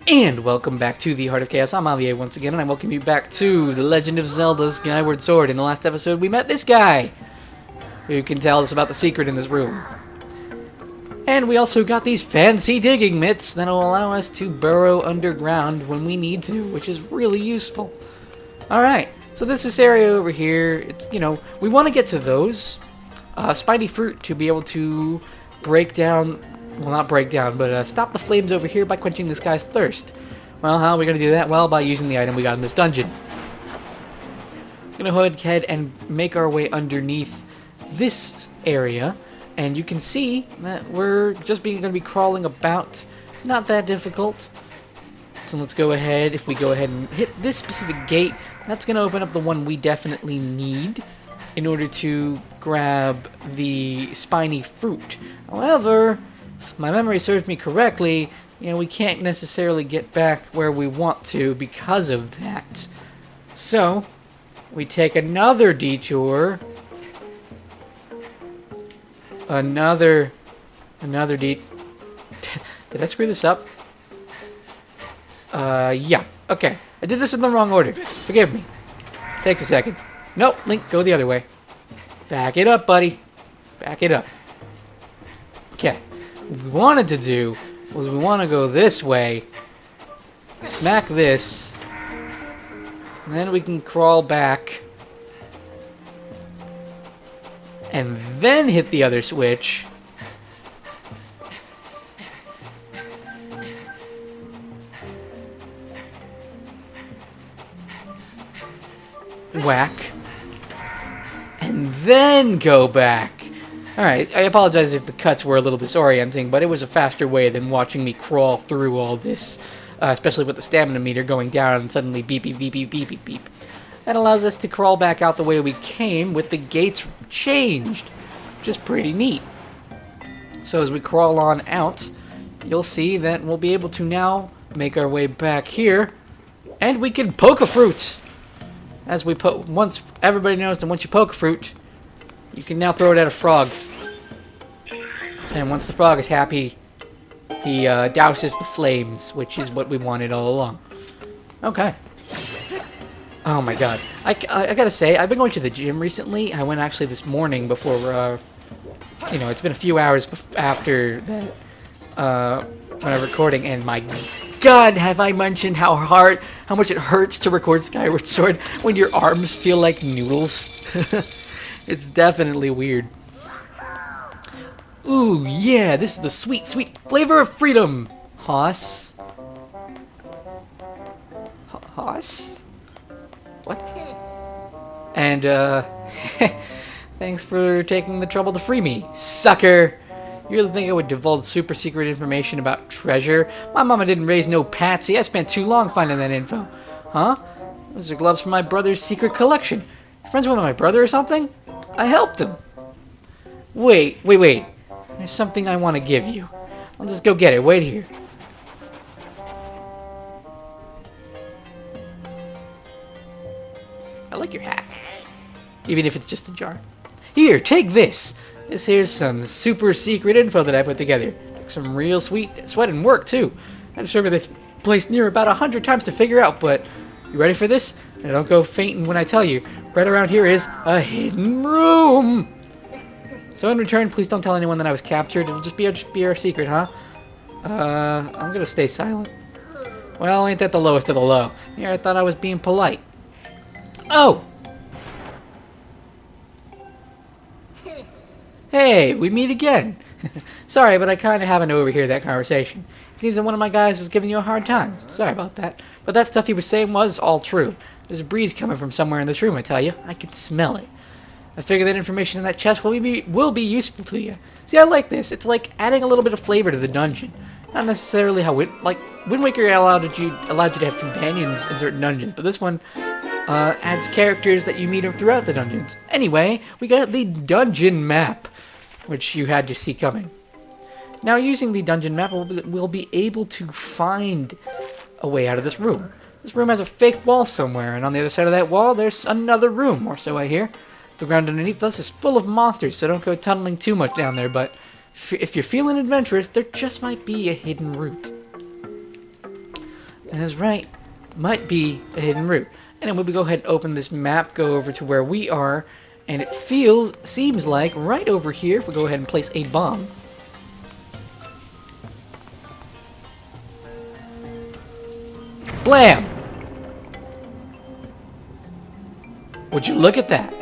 And welcome back to the Heart of Chaos. I'm Javier once again, and I welcome you back to The Legend of Zelda Skyward Sword. In the last episode, we met this guy, who can tell us about the secret in this room. And we also got these fancy digging mitts that'll allow us to burrow underground when we need to, which is really useful. Alright, so this area over here, it's, we want to get to those spiny fruit to be able to break down... Well, not break down, but stop the flames over here by quenching this guy's thirst. Well, how are we going to do that? Well, by using the item we got in this dungeon. We're going to go ahead and make our way underneath this area. And you can see that we're just going to be crawling about. Not that difficult. So let's go ahead. If we go ahead and hit this specific gate, that's going to open up the one we definitely need in order to grab the spiny fruit. However... if my memory serves me correctly, we can't necessarily get back where we want to because of that. So, we take another detour. Another Did I screw this up? Yeah. Okay. I did this in the wrong order. Forgive me. Takes a second. Nope, Link, go the other way. Back it up, buddy. Back it up. Okay. What we wanted to do was we want to go this way, smack this, and then we can crawl back, and then hit the other switch. Whack. And then go back. Alright, I apologize if the cuts were a little disorienting, but it was a faster way than watching me crawl through all this, especially with the stamina meter going down and suddenly beep, beep, beep, beep, beep, beep, beep. That allows us to crawl back out the way we came with the gates changed, which is pretty neat. So as we crawl on out, you'll see that we'll be able to now make our way back here, and we can poke a fruit! Once everybody knows that once you poke a fruit, you can now throw it at a frog. And once the frog is happy, he douses the flames, which is what we wanted all along. Okay. Oh my god. I gotta say, I've been going to the gym recently. I went actually this morning before, it's been a few hours after that, when I'm recording, and my god, have I mentioned how much it hurts to record Skyward Sword when your arms feel like noodles? It's definitely weird. Ooh, yeah, this is the sweet, sweet flavor of freedom! Hoss? Hoss? What? And, thanks for taking the trouble to free me, sucker! You really think I would divulge super secret information about treasure? My mama didn't raise no patsy. I spent too long finding that info. Huh? Those are gloves from my brother's secret collection. You're friends with my brother or something? I helped him. Wait. There's something I want to give you. I'll just go get it. Wait here. I like your hat. Even if it's just a jar. Here, take this. This here's some super secret info that I put together. Took some real sweat and work, too. I had to survey this place near about 100 times to figure out, but... you ready for this? Now don't go fainting when I tell you. Right around here is a hidden room! So in return, please don't tell anyone that I was captured. It'll just be our secret, huh? I'm gonna stay silent. Well, ain't that the lowest of the low? Yeah, I thought I was being polite. Oh! Hey, we meet again. Sorry, but I kind of happened to overhear that conversation. It seems that one of my guys was giving you a hard time. Sorry about that. But that stuff he was saying was all true. There's a breeze coming from somewhere in this room, I tell you. I can smell it. I figure that information in that chest will be useful to you. See, I like this. It's like adding a little bit of flavor to the dungeon. Not necessarily how Wind Waker allowed you to have companions in certain dungeons, but this one adds characters that you meet throughout the dungeons. Anyway, we got the dungeon map, which you had to see coming. Now, using the dungeon map, we'll be able to find a way out of this room. This room has a fake wall somewhere, and on the other side of that wall, there's another room, or so I hear. The ground underneath us is full of monsters, so don't go tunneling too much down there, but if you're feeling adventurous, there just might be a hidden route. That's right. Might be a hidden route. Anyway, we go ahead and open this map, go over to where we are, and it seems like right over here, if we go ahead and place a bomb. Blam! Would you look at that?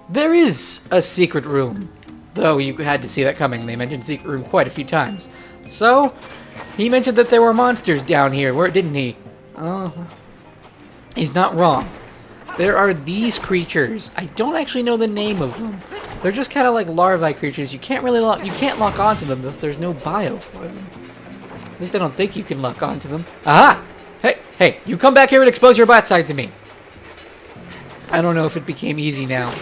There is a secret room. Though you had to see that coming. They mentioned secret room quite a few times. So, he mentioned that there were monsters down here, didn't he? He's not wrong. There are these creatures. I don't actually know the name of them. They're just kind of like larvae creatures. You can't lock onto them unless there's no bio for them. At least I don't think you can lock onto them. Aha! Hey, you come back here and expose your backside to me. I don't know if it became easy now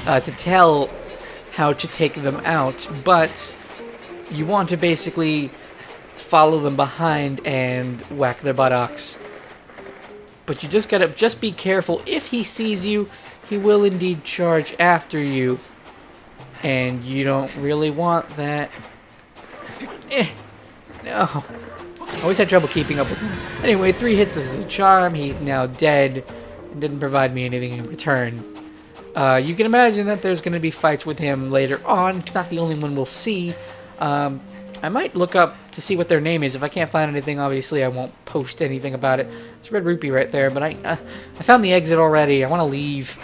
to tell how to take them out, but you want to basically follow them behind and whack their buttocks. But you just gotta be careful. If he sees you, he will indeed charge after you, and you don't really want that. No. Always had trouble keeping up with him. Anyway, 3 hits is a charm. He's now dead and didn't provide me anything in return. You can imagine that there's going to be fights with him later on. Not the only one we'll see. I might look up to see what their name is. If I can't find anything, obviously I won't post anything about it. It's Red Rupee right there, but I found the exit already. I want to leave.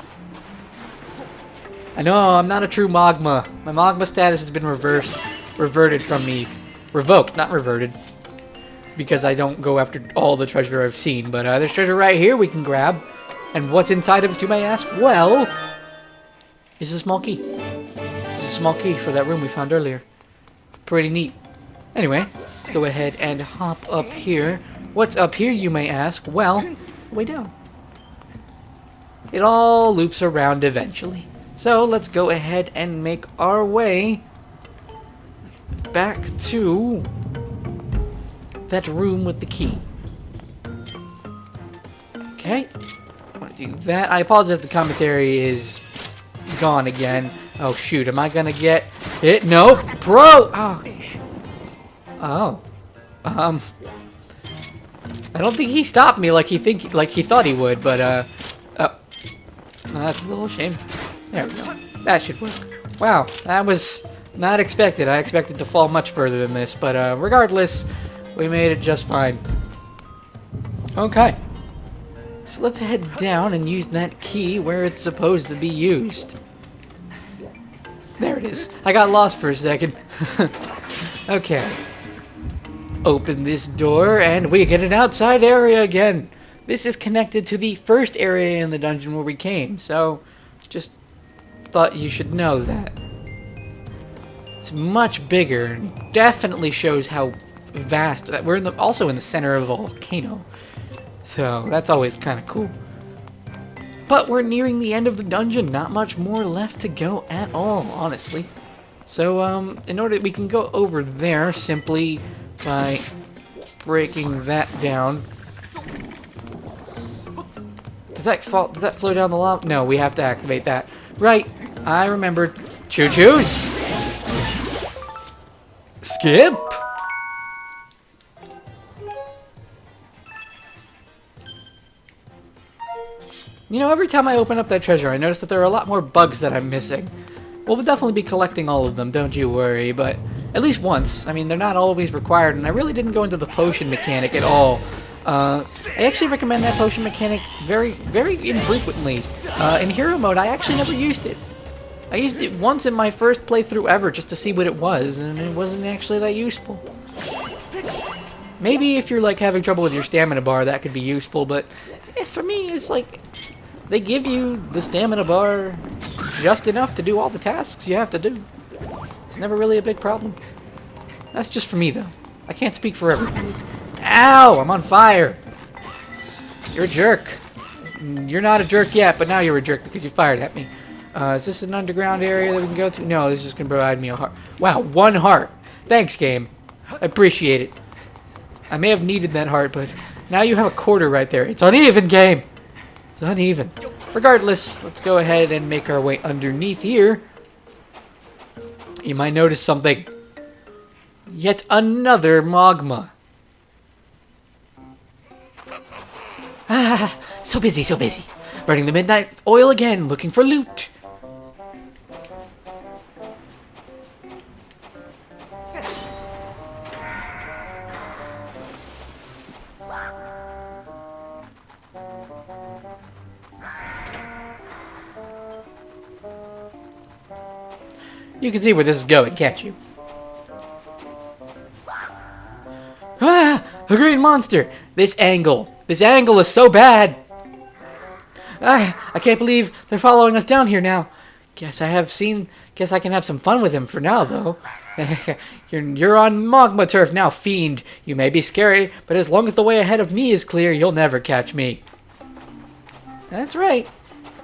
I know, I'm not a true Mogma. My Mogma status has been reverted from me. Revoked, not reverted. Because I don't go after all the treasure I've seen. But there's treasure right here we can grab. And what's inside of it, you may ask? Well, it's a small key. It's a small key for that room we found earlier. Pretty neat. Anyway, let's go ahead and hop up here. What's up here, you may ask? Well, way down. It all loops around eventually. So let's go ahead and make our way back to that room with the key. Okay. I want to do that. I apologize, the commentary is gone again. Oh shoot, am I gonna get it? No, bro! Oh. I don't think he stopped me like he thought he would, but oh, that's a little shame. There we go. That should work. Wow, that was not expected. I expected to fall much further than this, but regardless, we made it just fine. Okay. So let's head down and use that key where it's supposed to be used. There it is. I got lost for a second. Okay. Open this door and we get an outside area again. This is connected to the first area in the dungeon where we came, so just thought you should know that. It's much bigger and definitely shows how vast that we're also in the center of a volcano. So that's always kind of cool. But we're nearing the end of the dungeon. Not much more left to go at all, honestly. So in order we can go over there simply by breaking that down. Does that flow down the lava? No, we have to activate that. Right, I remembered. Choo-choos! Skip! You know, every time I open up that treasure, I notice that there are a lot more bugs that I'm missing. We'll definitely be collecting all of them, don't you worry, but at least once. I mean, they're not always required, and I really didn't go into the potion mechanic at all. I actually recommend that potion mechanic very, very infrequently. In hero mode, I actually never used it. I used it once in my first playthrough ever just to see what it was, and it wasn't actually that useful. Maybe if you're like having trouble with your stamina bar, that could be useful, but for me, it's like they give you the stamina bar just enough to do all the tasks you have to do. It's never really a big problem. That's just for me, though. I can't speak for everybody. Ow! I'm on fire! You're a jerk. You're not a jerk yet, but now you're a jerk because you fired at me. Is this an underground area that we can go to? No, this is just going to provide me a heart. Wow, 1 heart. Thanks, game. I appreciate it. I may have needed that heart, but now you have a quarter right there. It's uneven, game. It's uneven. Regardless, let's go ahead and make our way underneath here. You might notice something. Yet another Mogma. Ah, so busy, so busy. Burning the midnight oil again, looking for loot. You can see where this is going, can't you? Ah! A green monster! This angle is so bad! Ah! I can't believe they're following us down here now. Guess I can have some fun with him for now, though. You're on Mogma turf now, fiend. You may be scary, but as long as the way ahead of me is clear, you'll never catch me. That's right.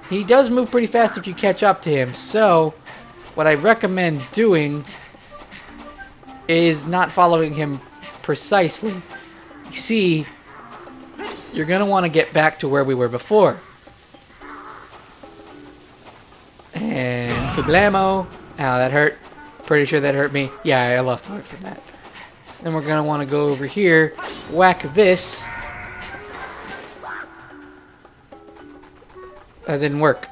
He does move pretty fast if you catch up to him, so what I recommend doing is not following him precisely. You see, you're going to want to get back to where we were before. And kablamo. Ow, that hurt. Pretty sure that hurt me. Yeah, I lost heart from that. Then we're going to want to go over here, whack this. That didn't work.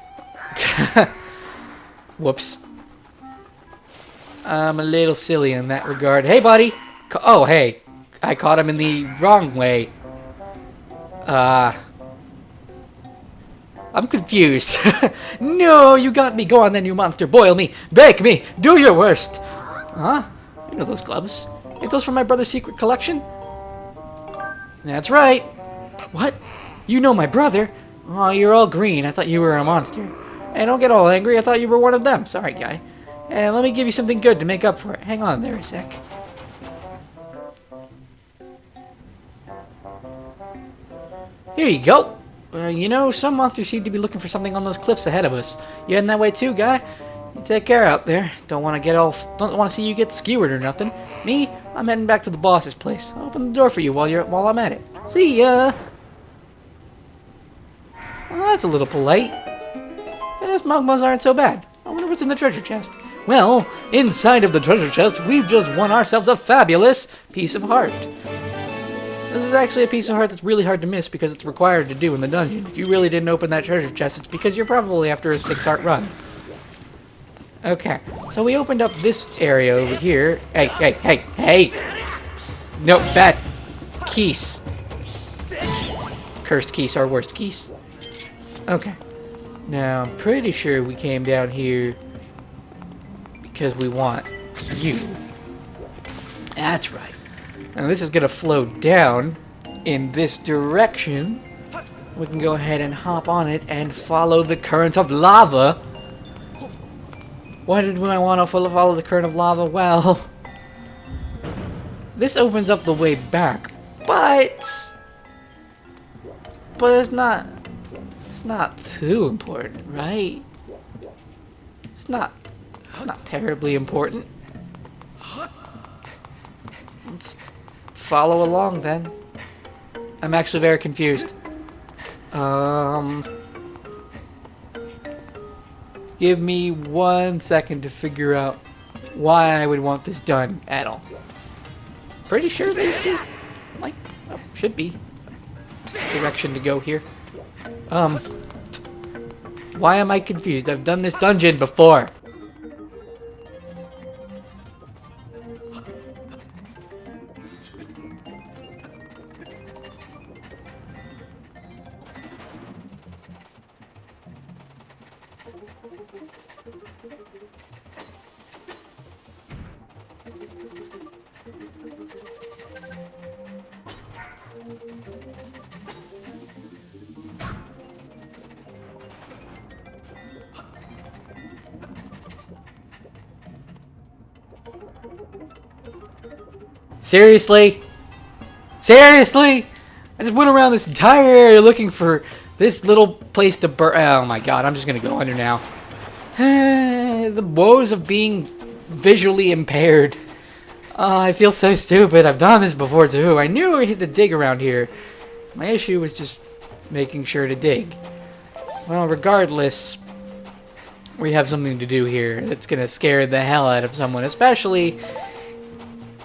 Whoops. I'm a little silly in that regard. Hey, buddy! Oh, hey. I caught him in the wrong way. I'm confused. No, you got me. Go on then, you monster. Boil me. Bake me. Do your worst. Huh? You know those gloves. Ain't those from my brother's secret collection? That's right. What? You know my brother? Oh, you're all green. I thought you were a monster. Hey, don't get all angry. I thought you were one of them. Sorry, guy. And let me give you something good to make up for it. Hang on there a sec. Here you go. You know, some monsters seem to be looking for something on those cliffs ahead of us. You heading that way too, guy? You take care out there. Don't want to see you get skewered or nothing. Me, I'm heading back to the boss's place. I'll open the door for you while I'm at it. See ya. Well, that's a little polite. Those Mogmas aren't so bad. I wonder what's in the treasure chest. Well, inside of the treasure chest, we've just won ourselves a fabulous piece of heart. This is actually a piece of heart that's really hard to miss because it's required to do in the dungeon. If you really didn't open that treasure chest, it's because you're probably after a 6-heart run. Okay, so we opened up this area over here. Hey, hey, hey, hey! Nope, bad. Keys. Cursed keys are worst keys. Okay. Now, I'm pretty sure we came down here because we want you. That's right. Now this is going to flow down in this direction. We can go ahead and hop on it and follow the current of lava. Why did I want to follow the current of lava? Well, this opens up the way back, but it's not too important, right? It's not terribly important. Let's follow along then. I'm actually very confused. Give me 1 second to figure out why I would want this done at all. Pretty sure there's just, like, should be direction to go here. Why am I confused? I've done this dungeon before. Seriously? Seriously? I just went around this entire area looking for this little place to burn. Oh my god, I'm just gonna go under now. The woes of being visually impaired. I feel so stupid. I've done this before too. I knew I had to dig around here. My issue was just making sure to dig. Well, regardless, we have something to do here that's gonna scare the hell out of someone, especially...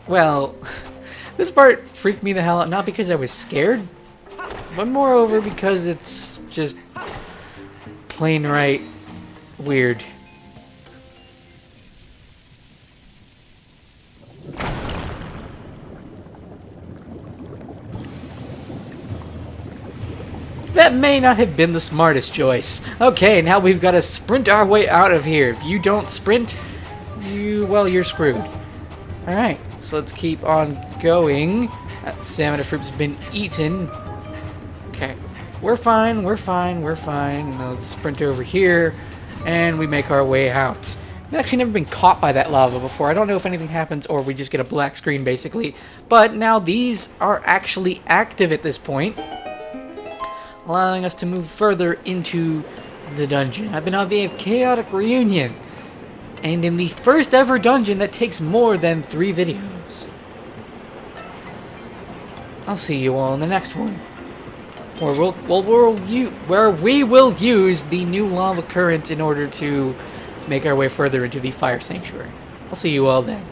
Well, this part freaked me the hell out, not because I was scared, but moreover because it's just plain right weird. That may not have been the smartest choice. Okay, now we've got to sprint our way out of here. If you don't sprint, you're screwed. Alright, so let's keep on going. That stamina fruit's been eaten. Okay, we're fine. Now let's sprint over here, and we make our way out. We've actually never been caught by that lava before. I don't know if anything happens or we just get a black screen, basically. But now these are actually active at this point, allowing us to move further into the dungeon. I've been on the Chaotic Reunion, and in the first ever dungeon that takes more than 3 videos. I'll see you all in the next one, where we will use the new lava current in order to make our way further into the fire sanctuary. I'll see you all then.